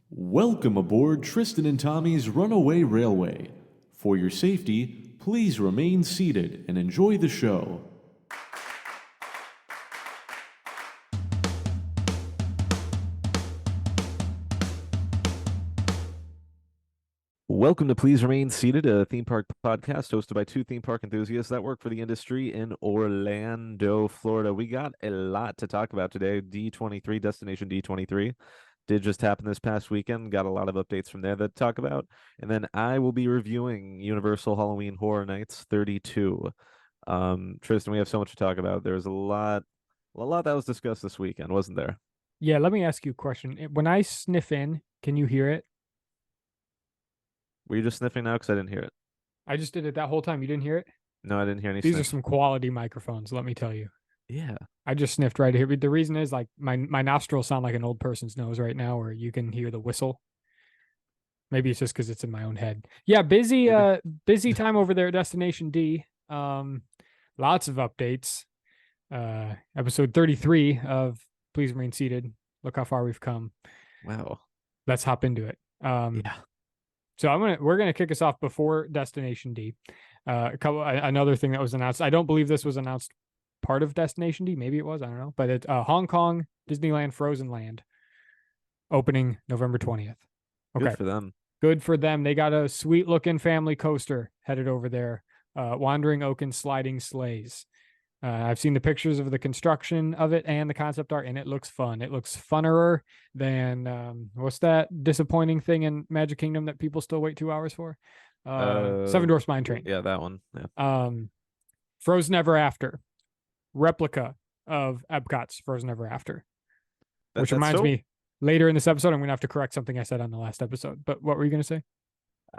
Welcome aboard Tristan and Tommy's Runaway Railway. For your safety, please remain seated and enjoy the show. Welcome to Please Remain Seated, a theme park podcast hosted by two theme park enthusiasts that work for the industry in Orlando, Florida. We got a lot to talk about today. D23, Destination D23 did just happen this past weekend. Got a lot of updates from there that talk about. And then I will be reviewing Universal Halloween Horror Nights 32. Tristan, we have so much to talk about. There's a lot that was discussed this weekend, wasn't there? Yeah, let me ask you a question. When I sniff in, can you hear it? Were you just sniffing now? Because I didn't hear it. I just did it that whole time. You didn't hear it? No, I didn't hear any These are sniff. some quality microphones, let me tell you. Yeah. I just sniffed right here. But the reason is like my nostrils sound like an old person's nose right now, where you can hear the whistle. Maybe it's just because it's in my own head. Yeah, busy time over there at Destination D. Lots of updates. Episode 33 of Please Remain Seated. Look how far we've come. Wow. Let's hop into it. Yeah. So we're gonna kick us off before Destination D. Another thing that was announced. I don't believe this was announced part of Destination D. Maybe it was. I don't know. But it's Hong Kong Disneyland Frozen Land opening November 20th. Okay. Good for them. Good for them. They got a sweet looking family coaster headed over there. Wandering Oaken sliding sleighs. I've seen the pictures of the construction of it and the concept art, and it looks fun. It looks funner than what's that disappointing thing in Magic Kingdom that people still wait 2 hours for? Seven Dwarfs Mine Train. Yeah, that one. Yeah. Frozen Ever After, replica of Epcot's Frozen Ever After, which reminds me. Later in this episode, I'm going to have to correct something I said on the last episode. But what were you going to say?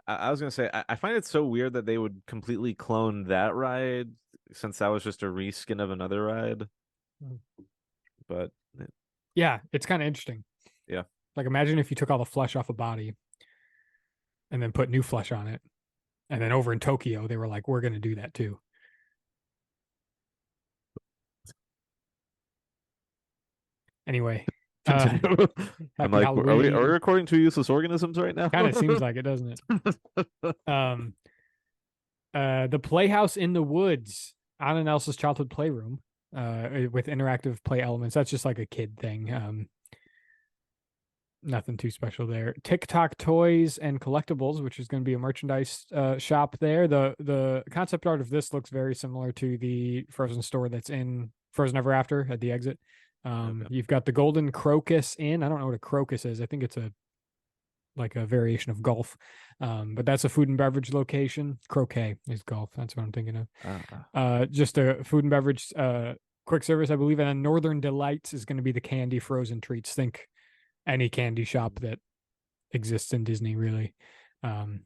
I was going to say, I find it so weird that they would completely clone that ride, since that was just a reskin of another ride. But yeah, it's kind of interesting. Yeah. Like, imagine if you took all the flesh off a body and then put new flesh on it. And then over in Tokyo, they were like, we're going to do that too. Anyway. I'm like, are we recording two useless organisms right now? Kind of seems like it, doesn't it? The Playhouse in the Woods, Anna and Elsa's childhood playroom, with interactive play elements. That's just like a kid thing. Nothing too special there. TikTok toys and collectibles, which is going to be a merchandise shop there. The concept art of this looks very similar to the Frozen store that's in Frozen Ever After at the exit. Okay. You've got the Golden Crocus Inn. I don't know what a crocus is. I think it's a variation of golf. But that's a food and beverage location. Croquet is golf. That's what I'm thinking of. Just a food and beverage quick service, I believe. And then Northern Delights is going to be the candy frozen treats. Think any candy shop that exists in Disney, really. But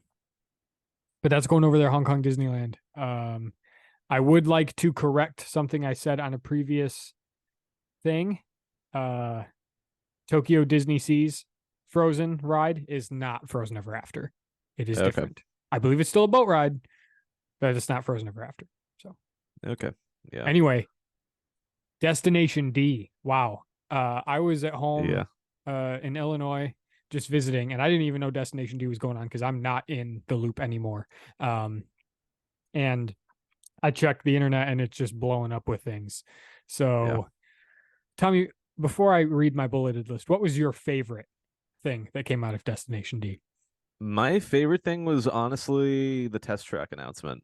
that's going over there, Hong Kong Disneyland. I would like to correct something I said on a previous thing. Tokyo Disney Seas Frozen ride is not Frozen Ever After. It is different. I believe it's still a boat ride, but it's not Frozen Ever After. So okay. Yeah. Anyway, Destination D. Wow. I was at home in Illinois just visiting, and I didn't even know Destination D was going on because I'm not in the loop anymore. And I checked the internet and it's just blowing up with things. So Tommy, before I read my bulleted list, what was your favorite thing that came out of Destination D? My favorite thing was honestly the test track announcement.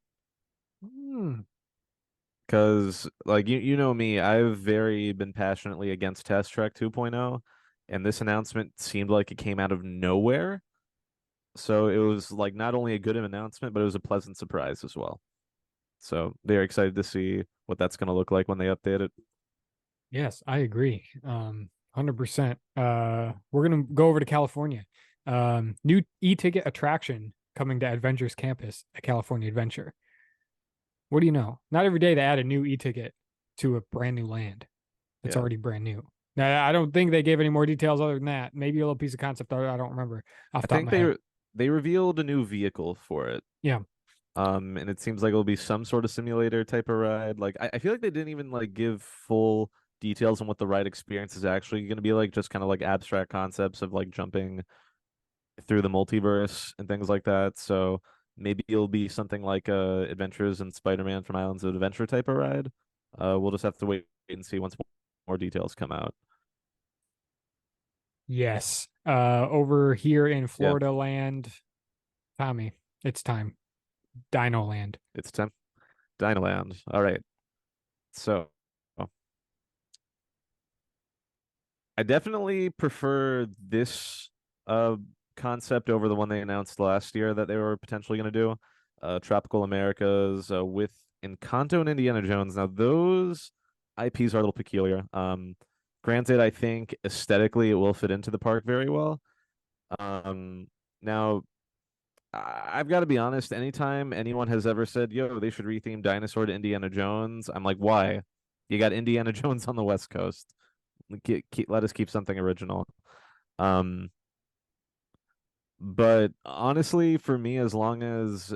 Because, like, you know me, I've been passionately against Test Track 2.0, and this announcement seemed like it came out of nowhere. So it was like not only a good announcement, but it was a pleasant surprise as well. So they're excited to see what that's going to look like when they update it. Yes, I agree. 100%. We're going to go over to California. New e-ticket attraction coming to Avengers Campus at California Adventure. What do you know? Not every day they add a new e-ticket to a brand new land that's already brand new. Now, I don't think they gave any more details other than that. Maybe a little piece of concept art. I don't remember. I think they revealed a new vehicle for it. Yeah. And it seems like it'll be some sort of simulator type of ride. Like I feel like they didn't even like give full details on what the ride experience is actually going to be like, just kind of like abstract concepts of like jumping through the multiverse and things like that. So maybe it'll be something like Adventures in Spider-Man from Islands of Adventure type of ride. We'll just have to wait and see once more details come out. Yes. Over here in Yeah, Florida land, Tommy, it's time. Dinoland. it's time. Dinoland. All right. So I definitely prefer this uh concept over the one they announced last year that they were potentially going to do. Tropical Americas with Encanto and Indiana Jones. Now those IPs are a little peculiar. Granted, I think aesthetically it will fit into the park very well. Um, Now I've got to be honest. Anytime anyone has ever said, "Yo, they should retheme Dinosaur to Indiana Jones," I'm like, "Why? You got Indiana Jones on the West Coast. Let us keep something original." Um, but honestly, for me, as long as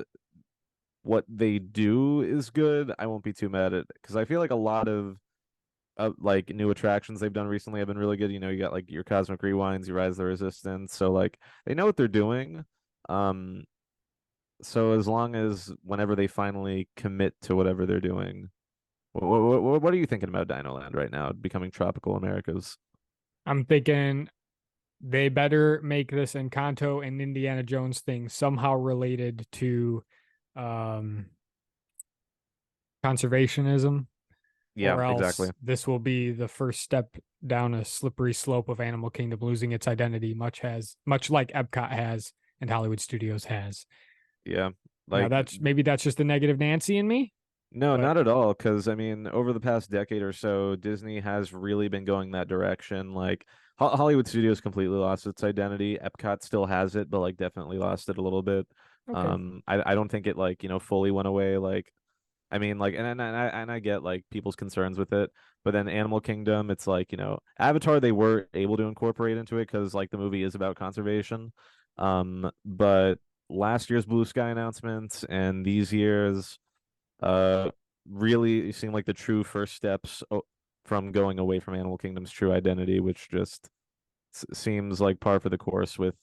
what they do is good, I won't be too mad at it because I feel like a lot of like new attractions they've done recently have been really good. You know, you got like your Cosmic Rewinds, your Rise of the Resistance, so like they know what they're doing. Um, so as long as whenever they finally commit to whatever they're doing, what are you thinking about Dinoland right now, becoming Tropical Americas? I'm thinking they better make this Encanto and Indiana Jones thing somehow related to um conservationism, Yeah, or else exactly. this will be the first step down a slippery slope of Animal Kingdom losing its identity, much like Epcot has and Hollywood Studios has. Yeah, Now like that's just the negative Nancy in me, no, but not at all. Because I mean, over the past decade or so, Disney has really been going that direction. Like Hollywood Studios completely lost its identity. Epcot still has it, but like definitely lost it a little bit. okay. I don't think it like fully went away. Like I mean, like and I get like people's concerns with it, but then Animal Kingdom, it's like Avatar they were able to incorporate into it because like the movie is about conservation. But last year's Blue Sky announcements and these years uh, really seem like the true first steps from going away from Animal Kingdom's true identity, which just seems like par for the course with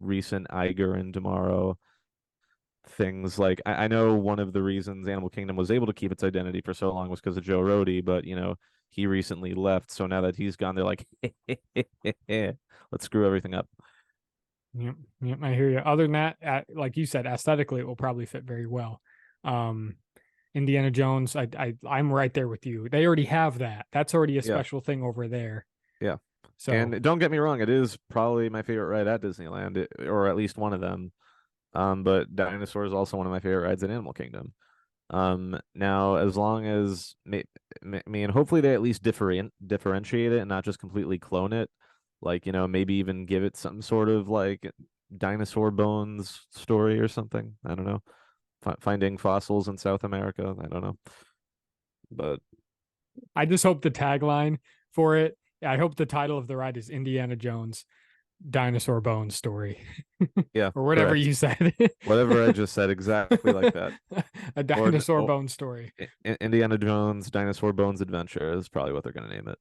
recent Iger and Tomorrow things. Like I know one of the reasons Animal Kingdom was able to keep its identity for so long was because of Joe Rohde, but he recently left, so now that he's gone, they're like, let's screw everything up. Yep, yep, I hear you. Other than that, like you said, aesthetically, it will probably fit very well. Um, Indiana Jones, I'm right there with you. They already have that. That's already a Yeah, special thing over there. yeah. So, And don't get me wrong, it is probably my favorite ride at Disneyland, or at least one of them. But Dinosaur is also one of my favorite rides in Animal Kingdom. Now as long as me and hopefully they at least differentiate it and not just completely clone it, like maybe even give it some sort of like dinosaur bones story or something. I don't know, finding fossils in South America. I don't know, but I just hope the tagline for it, I hope the title of the ride is Indiana Jones Dinosaur Bone Story yeah, or whatever correct. you said. Whatever I just said, exactly like that. A Or, dinosaur or bone story. Indiana Jones Dinosaur Bones Adventure is probably what they're gonna name it.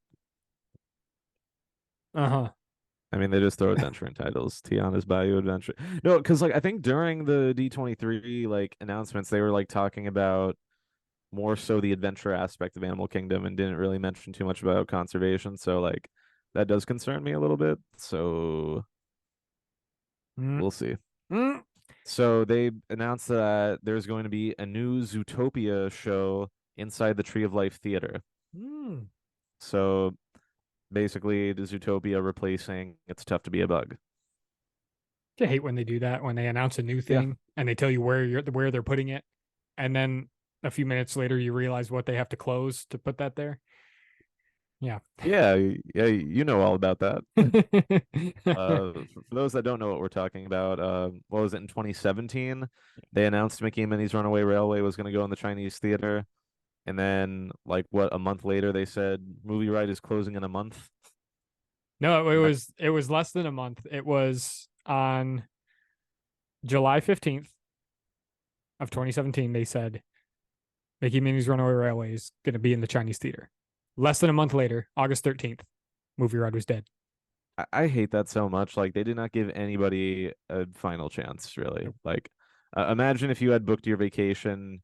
Uh-huh. I mean, they just throw adventure in titles. Tiana's Bayou Adventure. No, because like I think during the D23 like announcements, they were like talking about more so the adventure aspect of Animal Kingdom and didn't really mention too much about conservation. So like that does concern me a little bit. So Mm, we'll see. mm. So they announced that there's going to be a new Zootopia show inside the Tree of Life Theater. Mm. So basically, the Zootopia replacing It's Tough to Be a Bug. I hate when they do that, when they announce a new Yeah, thing and they tell you where they're putting it, and then a few minutes later you realize what they have to close to put that there. Yeah. yeah, yeah. You know all about that. For those that don't know what we're talking about, what was it in 2017? They announced Mickey and Minnie's Runaway Railway was going to go in the Chinese theater, and then like what a month later they said movie ride is closing in a month. No, it And was it was less than a month. It was on July 15th of 2017. They said Mickey and Minnie's Runaway Railway is going to be in the Chinese theater. Less than a month later, August 13th, movie ride was dead. I hate that so much. Like they did not give anybody a final chance, really. Like imagine if you had booked your vacation,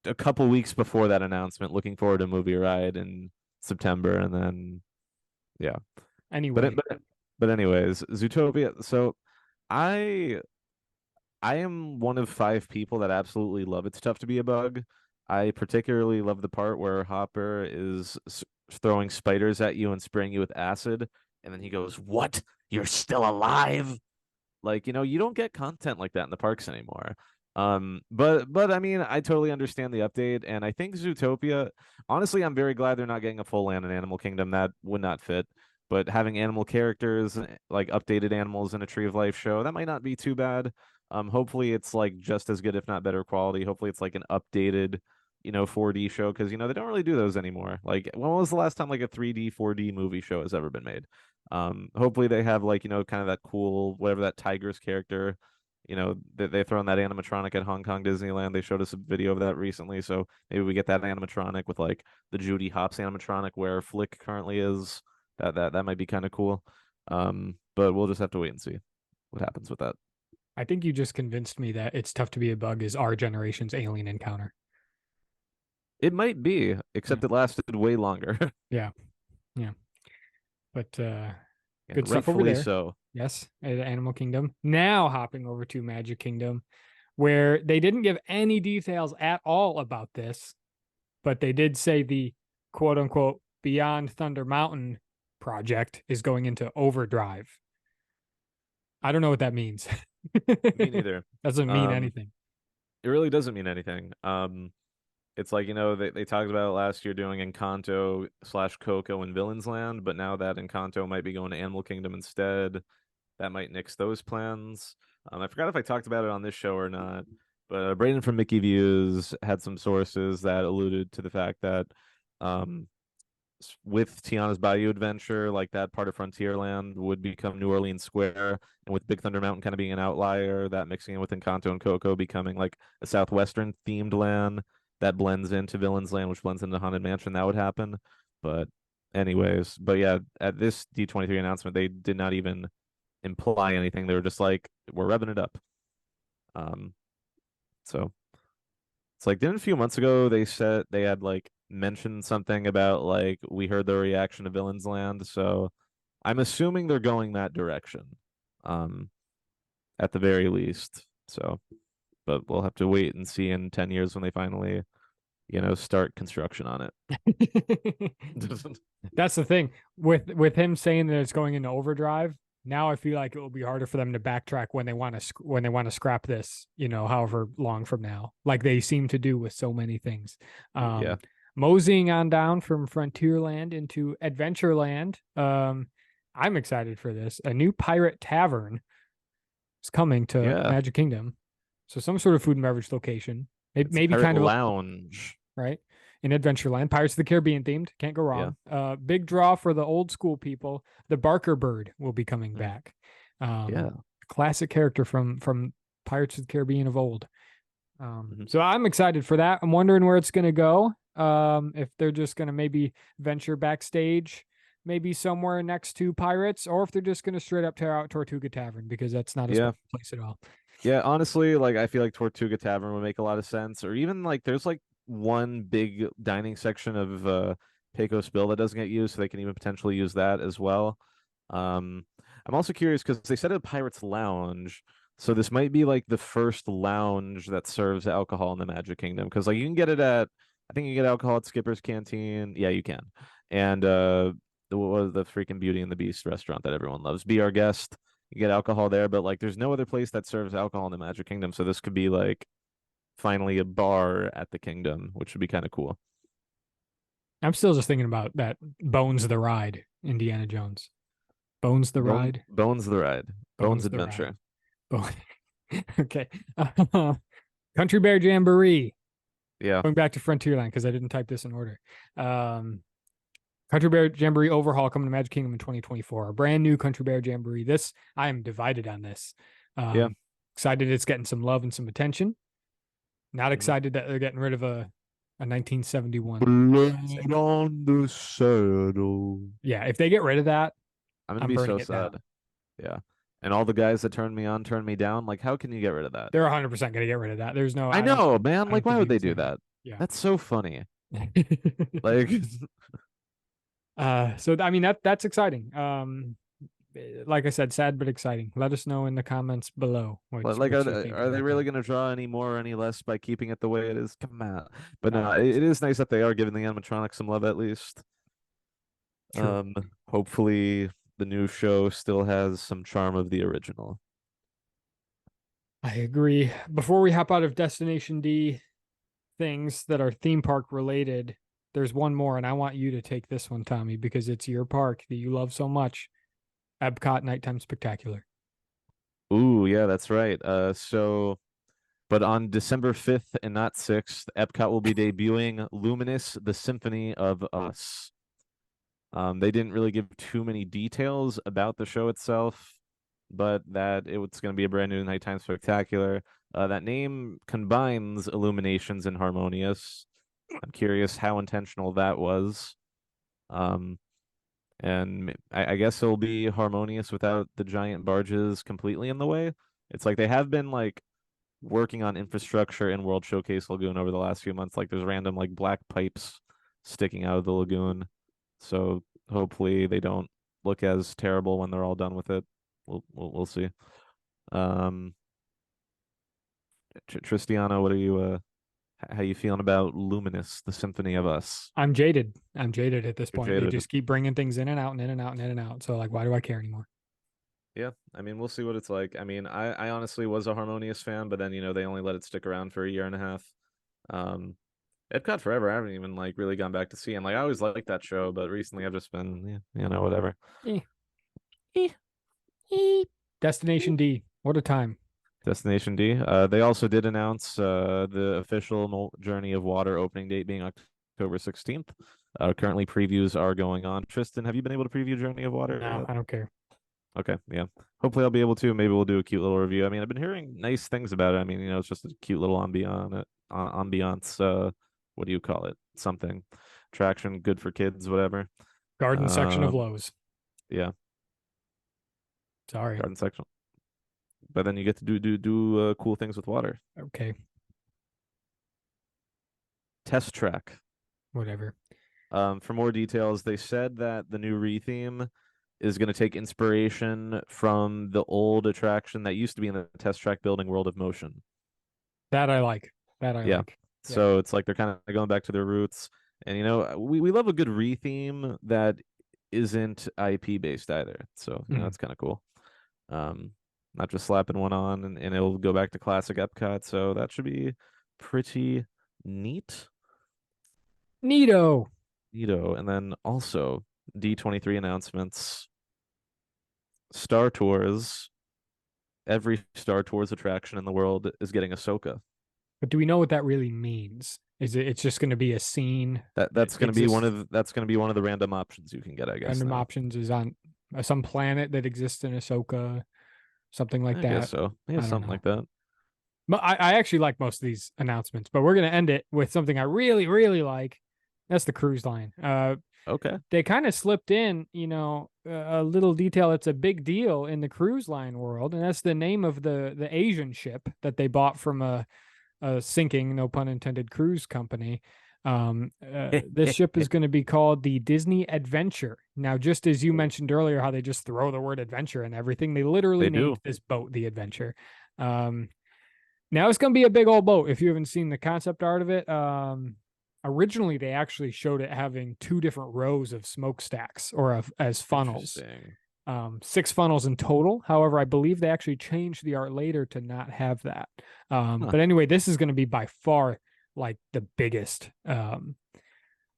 a couple weeks before that announcement, looking forward to movie ride in September, and then yeah. But Anyway, it, but anyways, Zootopia. So I I am one of five people that absolutely love It's Tough to Be a Bug. I particularly love the part where Hopper is throwing spiders at you and spraying you with acid, and then he goes, "What? You're still alive?" Like, you don't get content like that in the parks anymore. But I mean, I totally understand the update, and I think Zootopia, honestly, I'm very glad they're not getting a full land in Animal Kingdom. That would not fit. But having animal characters, like updated animals in a Tree of Life show, that might not be too bad. Hopefully it's like just as good, if not better quality. Hopefully it's like an updated, 4D show because they don't really do those anymore. Like, when was the last time like a 3D, 4D movie show has ever been made? Hopefully they have like, kind of that cool, whatever that Tiger's character, they throw in that animatronic at Hong Kong Disneyland. They showed us a video of that recently, so maybe we get that animatronic with like the Judy Hopps animatronic where Flick currently is. That might be kind of cool. But we'll just have to wait and see what happens with that. I think you just convinced me that It's Tough to Be a Bug is our generation's Alien Encounter. It might be, Yeah, except it lasted way longer. yeah, yeah. But And good stuff over rightfully there. so. Yes, at Animal Kingdom. Now hopping over to Magic Kingdom, where they didn't give any details at all about this, but they did say the quote unquote Beyond Thunder Mountain project is going into overdrive. I don't know what that means. Me neither. Doesn't mean Um, anything. it really doesn't mean anything. It's like, they talked about it last year doing Encanto / Coco and Villains Land, but now that Encanto might be going to Animal Kingdom instead, that might nix those plans. I forgot if I talked about it on this show or not, but Braden from Mickey Views had some sources that alluded to the fact that um, with Tiana's Bayou Adventure, like that part of Frontierland would become New Orleans Square, and with Big Thunder Mountain kind of being an outlier, that mixing in with Encanto and Coco becoming like a southwestern themed land that blends into Villains Land, which blends into Haunted Mansion, that would happen. But anyways, but yeah, at this D23 announcement, they did not even imply anything. They were just like, we're revving it up. Um, so it's like, didn't a few months ago they said they had like mentioned something about like we heard the reaction to Villains Land, so I'm assuming they're going that direction, um, at the very least. So, but we'll have to wait and see in 10 years when they finally, start construction on it. That's the thing with him saying that it's going into overdrive. Now I feel like it will be harder for them to backtrack when they want to scrap this, however long from now, like they seem to do with so many things. Yeah, Moseying on down from Frontierland into Adventureland. I'm excited for this. A new pirate tavern is coming to yeah. Magic Kingdom, so some sort of food and beverage location. It's a Maybe pirate kind of a lounge. right? In Adventureland, Pirates of the Caribbean themed. Can't go Yeah. wrong. Big draw for the old school people. The Barker Bird will be coming back. Yeah. Classic character from Pirates of the Caribbean of old. Mhm. So I'm excited for that. I'm wondering where it's going to go. If they're just going to maybe venture backstage, maybe somewhere next to Pirates, or if they're just going to straight up tear out Tortuga Tavern because that's not a Yeah. special place at all. Yeah, honestly, like I feel like Tortuga Tavern would make a lot of sense. Or even like there's like one big dining section of Pecos Bill that doesn't get used, so they can even potentially use that as well. Um, I'm also curious because they said a Pirates Lounge, so this might be like the first lounge that serves alcohol in the Magic Kingdom. Because like you can get it at, I think you can get alcohol at Skipper's Canteen. Yeah, you can. And what was the freaking Beauty and the Beast restaurant that everyone loves? Be Our Guest. You get alcohol there, but like there's no other place that serves alcohol in the Magic Kingdom. So this could be like finally a bar at the kingdom, which would be kind of cool. I'm still just thinking about that Bones the Ride, Indiana Jones. Bones the Ride. Bones the Ride. Bones Bones the Ride. Adventure. Bone. Okay. Country Bear Jamboree. Yeah. Going back to Frontierland because I didn't type this in order. Country Bear Jamboree overhaul coming to Magic Kingdom in 2024. A brand new Country Bear Jamboree. This I am divided on this. Yeah. Excited it's getting some love and some attention. Not Mhm. excited that they're getting rid of a 1971. Blood on the saddle. Yeah, if they get rid of that, I'm gonna I'm be burning so it down. sad. Yeah. And all the guys that turned me on turned me down. Like, how can you get rid of that? They're 100% going to get rid of that. There's no, I know, man. I don't Like, why think would you they can do say that. that? Yeah. That's so funny. Like, So I mean that's exciting. Like I said, sad but exciting. Let us know in the comments below like, what you think are they about really that. going to draw any more or any less by keeping it the way it is? Come on. But I no, don't think it so. is nice that they are giving the animatronics some love at least. True. Hopefully the new show still has some charm of the original. I agree. Before we hop out of Destination D things that are theme park related, there's one more, and I want you to take this one, Tommy, because it's your park that you love so much. Epcot Nighttime Spectacular. Ooh, yeah, that's right. But on December 5th and not 6th, Epcot will be debuting Luminous, the Symphony of Us. They didn't really give too many details about the show itself, but that it's going to be a brand new nighttime spectacular. That name combines Illuminations and Harmonious. I'm curious how intentional that was. Um, and I guess it'll be harmonious without the giant barges completely in the way. It's like they have been like working on infrastructure in World Showcase Lagoon over the last few months. Like there's random like black pipes sticking out of the lagoon. So hopefully they don't look as terrible when they're all done with it. We'll see. Um, Tristiana, what are you how you feeling about Luminous, the Symphony of Us? I'm jaded. I'm jaded at this You're point. They jaded. just keep bringing things in and out and in and out and in and out. So like, why do I care anymore? Yeah, I mean, we'll see what it's like. I mean, I honestly was a Harmonious fan, but then they only let it stick around for a year and a half. Um, Epcot Forever, I haven't even like really gone back to see, and like I always liked that show, but recently I've just been, whatever. Eh, eh, eh. Destination D. What a time. Destination D. They also did announce the official Journey of Water opening date being October 16th. Currently, previews are going on. Tristan, have you been able to preview Journey of Water No, yet? I don't care. Okay, yeah. Hopefully, I'll be able to. Maybe we'll do a cute little review. I mean, I've been hearing nice things about it. I mean, it's just a cute little ambiance. What do you call it? Something attraction, good for kids, whatever. Garden section of Um, Lowe's. yeah, Sorry. garden section. But then you get to do cool things with water. Okay. Test track. Whatever. For more details, they said that the new retheme is going to take inspiration from the old attraction that used to be in the test track building, World of Motion. That I like. That I Yeah. like. Yeah. So it's like they're kind of going back to their roots. And we love a good retheme that isn't IP based either. So, that's kind of cool. Not just slapping one on and it'll go back to classic Epcot. So that should be pretty neat. Neato. Neato. And then also D23 announcements. Star Tours, every Star Tours attraction in the world is getting Ahsoka. But do we know what that really means? Is it's just going to be a scene That's that going to be exists? that's going to be one of the random options you can get, I guess Random now. options is on some planet that exists in Ahsoka, something like I that. guess so. Yeah, I don't something know. like that. But I actually like most of these announcements, but we're going to end it with something I really, really like. That's the cruise line. Okay. They kind of slipped in, a little detail that's a big deal in the cruise line world, and that's the name of the Asian ship that they bought from a sinking, no pun intended, cruise company. This ship is going to be called the Disney Adventure. Now, just as you mentioned earlier, how they just throw the word adventure and everything, they literally They named do. this boat the Adventure. Now it's going to be a big old boat. If you haven't seen the concept art of it, originally they actually showed it having two different rows of smokestacks or as funnels. Interesting. 6 funnels in total. However, I believe they actually changed the art later to not have that. But anyway, this is going to be by far like the biggest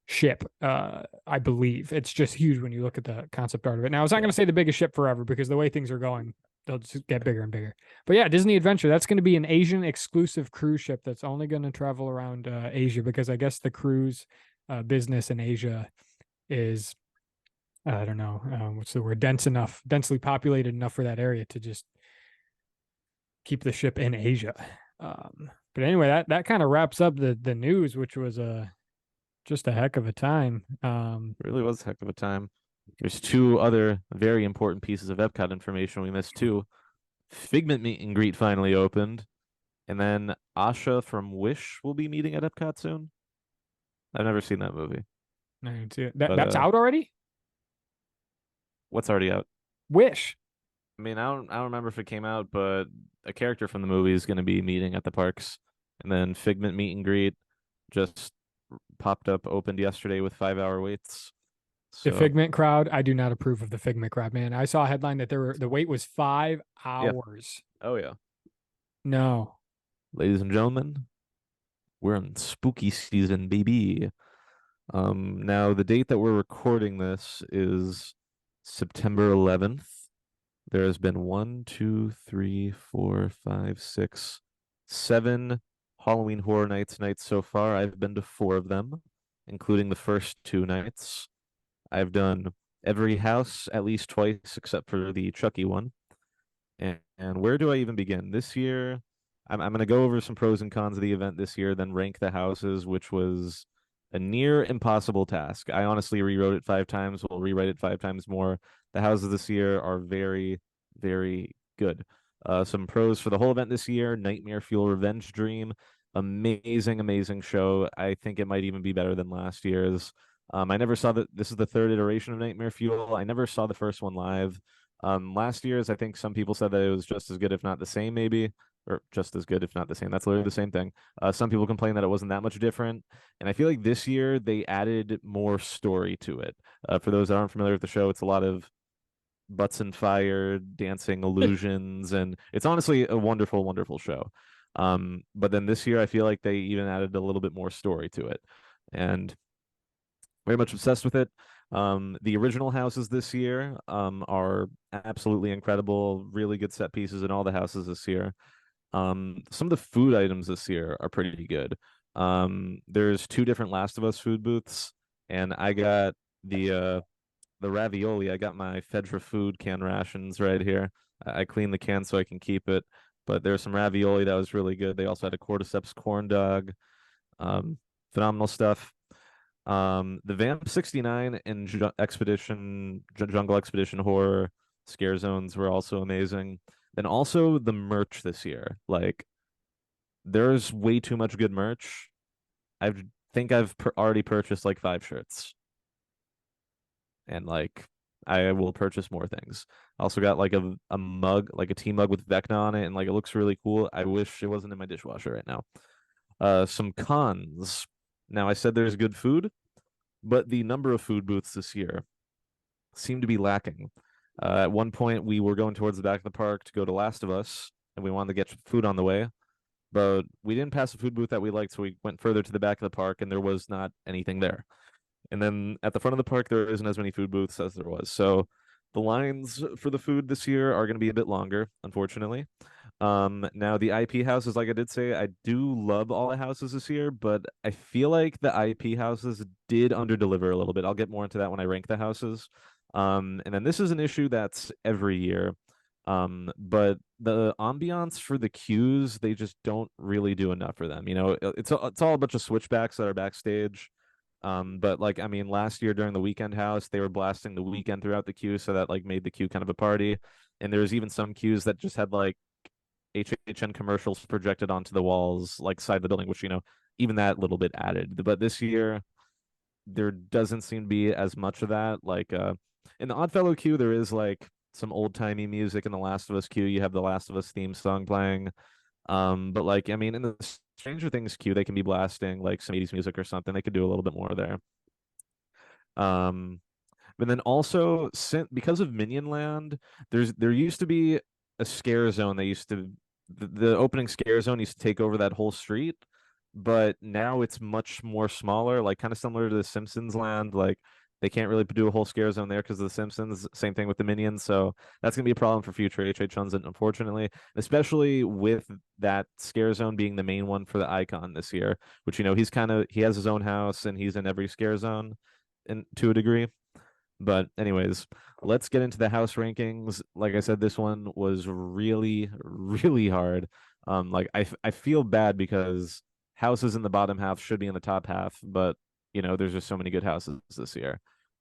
ship. I believe it's just huge when you look at the concept art of it. Now, it's not going to say the biggest ship forever because the way things are going, they'll just get bigger and bigger. But yeah, Disney Adventure, that's going to be an Asian exclusive cruise ship that's only going to travel around Asia, because I guess the cruise business in Asia is, I don't know, what's the word, densely populated enough for that area to just keep the ship in Asia. But anyway, that kind of wraps up the news, which was just a heck of a time. Really was a heck of a time. There's two other very important pieces of Epcot information we missed too. Figment meet and greet finally opened, and then Asha from Wish will be meeting at Epcot soon. I've never seen that movie, I didn't see it. That but that's out already? what's already out? Wish. I mean, I don't remember if it came out, but a character from the movie is going to be meeting at the parks, and then Figment meet and greet just popped up, opened yesterday with 5 hour waits. The So Figment crowd, I do not approve of the Figment crowd, man. I saw a headline that the wait was five yeah, hours. oh yeah, No. ladies and gentlemen, we're in spooky season, baby. Now the date that we're recording this is September 11th. There has been one, two, three, four, five, six, seven Halloween Horror Nights so far. I've been to four of them, including the first two nights. I've done every house at least twice, except for the Chucky one. And where do I even begin? This year, I'm going to go over some pros and cons of the event this year, then rank the houses, which was a near impossible task. I honestly rewrote it 5 times. We'll rewrite it 5 times more. The houses this year are very, very good. Some pros for the whole event this year: Nightmare Fuel Revenge Dream. Amazing, amazing show. I think it might even be better than last year's. I never saw that. This is the third iteration of Nightmare Fuel. I never saw the first one live. Last year's, I think some people said that it was just as good, if not the same, maybe, or just as good, if not the same. That's literally the same thing. Some people complain that it wasn't that much different, and I feel like this year they added more story to it. For those that aren't familiar with the show, it's a lot of butts and fire, dancing illusions, and it's honestly a wonderful, wonderful show. But then this year, I feel like they even added a little bit more story to it, and very much obsessed with it. The original houses this year are absolutely incredible. Really good set pieces in all the houses this year. Some of the food items this year are pretty good. There's two different Last of Us food booths, and I got the ravioli. I got my Fedra food can rations right here. I cleaned the can so I can keep it. But there's some ravioli that was really good. They also had a cordyceps corn dog. Phenomenal stuff. The Vamp 69 and Jungle Expedition Horror scare zones were also amazing. And also the merch this year. Like, there's way too much good merch. I think I've already purchased like 5 shirts, and like I will purchase more things. I also got like a mug, like a tea mug with Vecna on it, and like it looks really cool. I wish it wasn't in my dishwasher right now. Some cons. Now I said there's good food, but the number of food booths this year seem to be lacking. At one point, we were going towards the back of the park to go to Last of Us, and we wanted to get food on the way, but we didn't pass a food booth that we liked, so we went further to the back of the park, and there was not anything there. And then at the front of the park, there isn't as many food booths as there was. So the lines for the food this year are going to be a bit longer, unfortunately. Now the IP houses, like I did say, I do love all the houses this year, but I feel like the IP houses did underdeliver a little bit. I'll get more into that when I rank the houses. And then this is an issue that's every year. But the ambiance for the queues, they just don't really do enough for them. You know, it's all a bunch of switchbacks that are backstage. But like I mean, last year during the weekend house, they were blasting the weekend throughout the queue, so that like made the queue kind of a party. And there's even some queues that just had like HHN commercials projected onto the walls, like side the building, which even that little bit added. But this year there doesn't seem to be as much of that. Like in the Oddfellow queue, there is like some old timey music. In the Last of Us queue, you have the Last of Us theme song playing. But like I mean, in the Stranger Things queue, they can be blasting like some 80s music or something. They could do a little bit more there. Um, but then also because of Minion Land, there used to be a scare zone. They used to the opening scare zone used to take over that whole street, but now it's much more smaller, like kind of similar to the Simpsons Land. Like they can't really do a whole scare zone there because of the Simpsons. Same thing with the Minions. So that's gonna be a problem for future HHNs, unfortunately, especially with that scare zone being the main one for the Icon this year. Which he has his own house and he's in every scare zone, to a degree. But anyways, let's get into the house rankings. Like I said, this one was really, really hard. Like I feel bad because houses in the bottom half should be in the top half, but there's just so many good houses this year.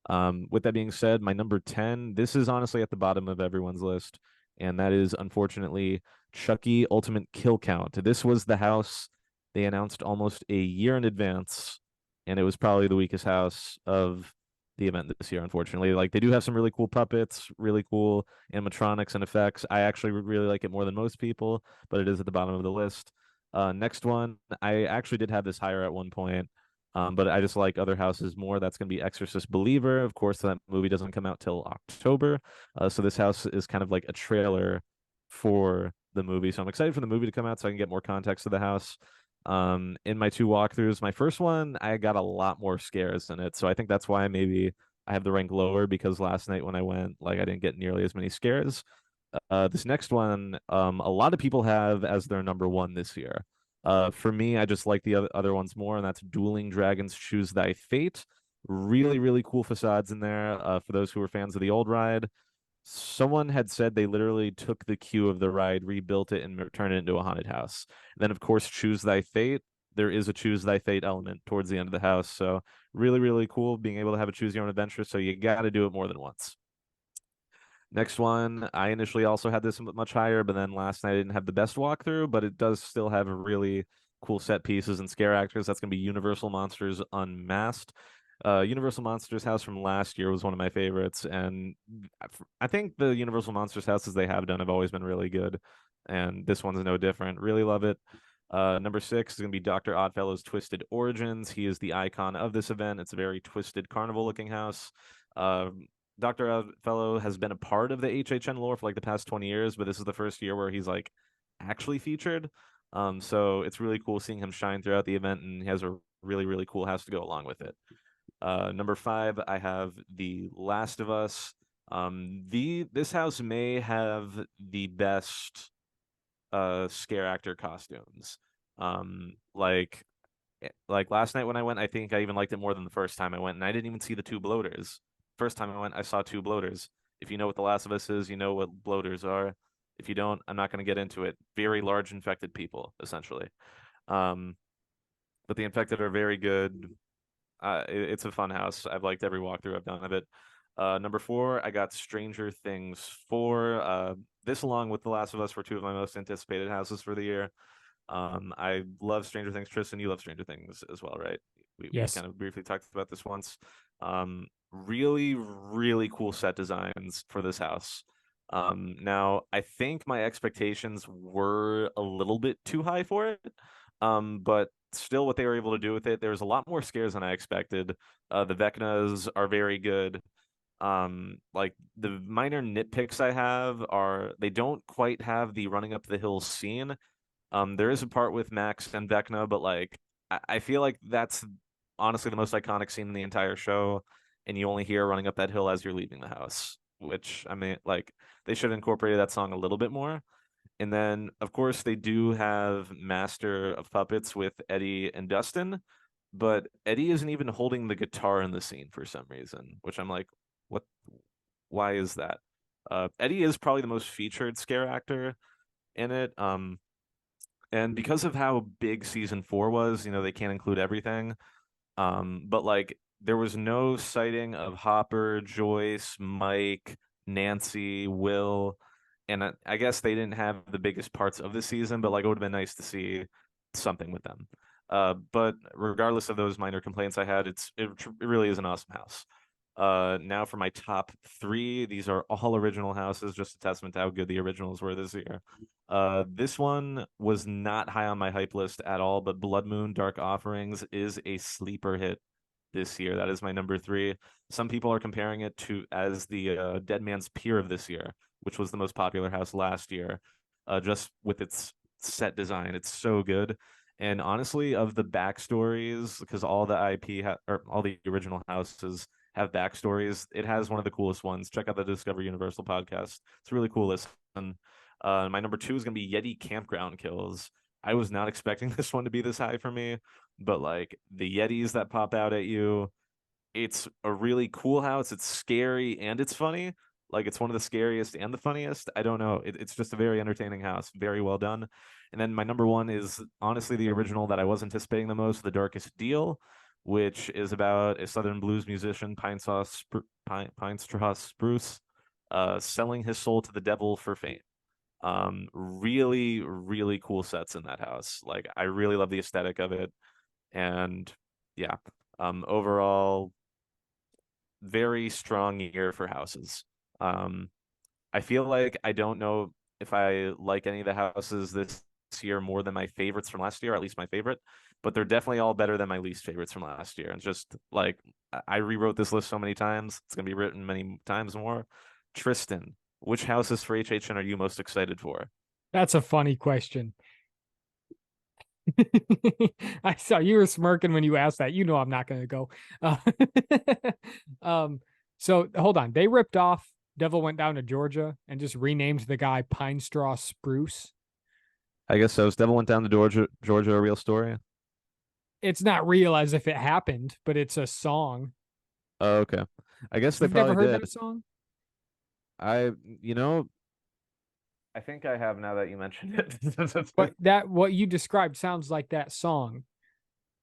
With that being said, my number 10, this is honestly at the bottom of everyone's list, and that is unfortunately Chucky Ultimate Kill Count. This was the house they announced almost a year in advance, and it was probably the weakest house of the event this year, unfortunately. Like, they do have some really cool puppets, really cool animatronics and effects. I actually really like it more than most people, but it is at the bottom of the list. Next one, I actually did have this higher at one point. But I just like other houses more. That's going to be Exorcist Believer. Of course, that movie doesn't come out till October. So this house is kind of like a trailer for the movie. So I'm excited for the movie to come out so I can get more context of the house. In my two walkthroughs, my first one, I got a lot more scares in it. So I think that's why maybe I have the rank lower, because last night when I went, like, I didn't get nearly as many scares. This next one, a lot of people have as their number one this year. For me, I just like the other ones more, and that's Dueling Dragons Choose Thy Fate. Really, really coal facades in there. For those who are fans of the old ride, someone had said they literally took the queue of the ride, rebuilt it, and turned it into a haunted house. And then, of course, Choose Thy Fate. There is a Choose Thy Fate element towards the end of the house. So, really, really cool being able to have a choose your own adventure. So, you got to do it more than once. Next one, I initially also had this much higher, but then last night I didn't have the best walkthrough, but it does still have really cool set pieces and scare actors. That's going to be Universal Monsters Unmasked. Universal Monsters house from last year was one of my favorites, and I think the Universal Monsters houses they have done have always been really good, and this one's no different. Really love it. Number 6 is going to be Dr. Oddfellow's Twisted Origins. He is the icon of this event. It's a very twisted carnival looking house. Dr. Oddfellow has been a part of the HHN lore for like the past 20 years, but this is the first year where he's like actually featured. So it's really cool seeing him shine throughout the event, and he has a really, really cool house to go along with it. Number 5, I have The Last of Us. This house may have the best scare actor costumes. Um, like like last night when I went, I think I even liked it more than the first time I went, and I didn't even see the two bloaters. First time I went, I saw two bloaters. If you know what The Last of Us is, you know what bloaters are. If you don't, I'm not going to get into it. Very large infected people, essentially. Um, but the infected are very good. It's a fun house. I've liked every walkthrough I've done of it. Number 4, I got Stranger Things 4. This, along with The Last of Us, were two of my most anticipated houses for the year. I love Stranger Things. Tristan, you love Stranger Things as well, right? We Yes. kind of briefly talked about this once. Really, really cool set designs for this house. Now I think my expectations were a little bit too high for it. But still what they were able to do with it, there was a lot more scares than I expected. The Vecnas are very good. Like, the minor nitpicks I have are they don't quite have the running up the hill scene. There is a part with Max and Vecna, but like I feel like that's honestly the most iconic scene in the entire show, and you only hear running up that hill as you're leaving the house. Which, I mean, like, they should have incorporated that song a little bit more. And then, of course, they do have Master of Puppets with Eddie and Dustin, but Eddie isn't even holding the guitar in the scene for some reason, which I'm like, what? Why is that? Eddie is probably the most featured scare actor in it. And because of how big season 4 was, they can't include everything. But like, there was no sighting of Hopper, Joyce, Mike, Nancy, Will, and I guess they didn't have the biggest parts of the season, but like, it would have been nice to see something with them. But regardless of those minor complaints I had, it really is an awesome house. Now for my top 3, these are all original houses, just a testament to how good the originals were this year. This one was not high on my hype list at all, but Blood Moon Dark Offerings is a sleeper hit this year. That is my number 3. Some people are comparing it to as the Dead Man's Pier of this year, which was the most popular house last year, just with its set design. It's so good. And honestly, of the backstories, because all the or all the original houses have backstories, it has one of the coolest ones. Check out the Discover Universal podcast. It's a really cool listen. My number 2 is going to be Yeti Campground Kills. I was not expecting this one to be this high for me, but like, the Yetis that pop out at you, it's a really cool house. It's scary and it's funny. Like, it's one of the scariest and the funniest. I don't know. It's just a very entertaining house. Very well done. And then my number 1 is honestly the original that I was anticipating the most, The Darkest Deal. which is about a Southern blues musician, Pine Straw Spruce, selling his soul to the devil for fame. Really, really cool sets in that house. Like I really love the aesthetic of it, and yeah, overall, very strong year for houses. Um, I feel like I don't know if I like any of the houses this year more than my favorites from last year, at least my favorite, but they're definitely all better than my least favorites from last year. And just like I rewrote this list so many times, it's gonna be written many times more. Tristan, which houses for HHN are you most excited for? That's a funny question. I saw you were smirking when you asked that. You know I'm not going to go. Uh, um, so hold on. They ripped off Devil Went Down to Georgia and just renamed the guy Pine Straw Spruce. I guess so. Is Devil Went Down to Georgia a real story? It's not real as if it happened, but it's a song. Oh, okay. I guess they You've never probably heard did. that song? I, you know, I think I have now that you mentioned it. But that what you described sounds like that song.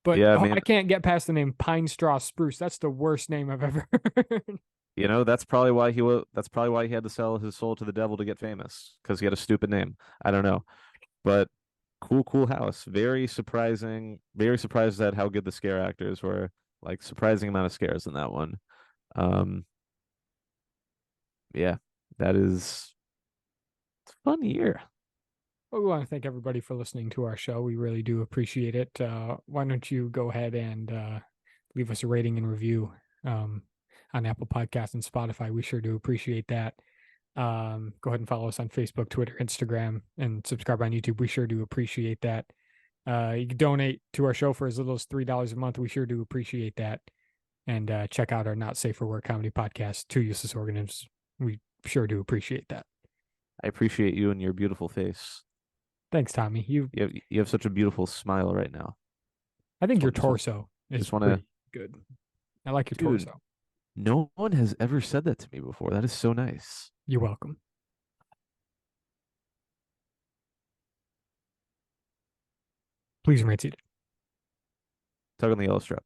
But Yeah, I I mean, can't get past the name Pine Straw Spruce. That's the worst name I've ever heard. that's probably why that's probably why he had to sell his soul to the devil to get famous because he had a stupid name. I don't know. But cool house. Very surprising. Very surprised at how good the scare actors were. Like surprising amount of scares in that one. Um, yeah, that is it's a fun year. Well, we want to thank everybody for listening to our show. We really do appreciate it. Why don't you go ahead and leave us a rating and review on Apple Podcasts and Spotify? We sure do appreciate that. Go ahead and follow us on Facebook, Twitter, Instagram, and subscribe on YouTube. We sure do appreciate that. You can donate to our show for as little as $3 a month. We sure do appreciate that. And check out our Not Safe for Work comedy podcast, Two Useless Organisms. We sure do appreciate that. I appreciate you and your beautiful face. Thanks, Tommy. You have such a beautiful smile right now. I think Just your want, just want, torso is just want to, pretty good. I like your dude. torso. No one has ever said that to me before. That is so nice. You're welcome. Please remain seated. Tug on the yellow strap.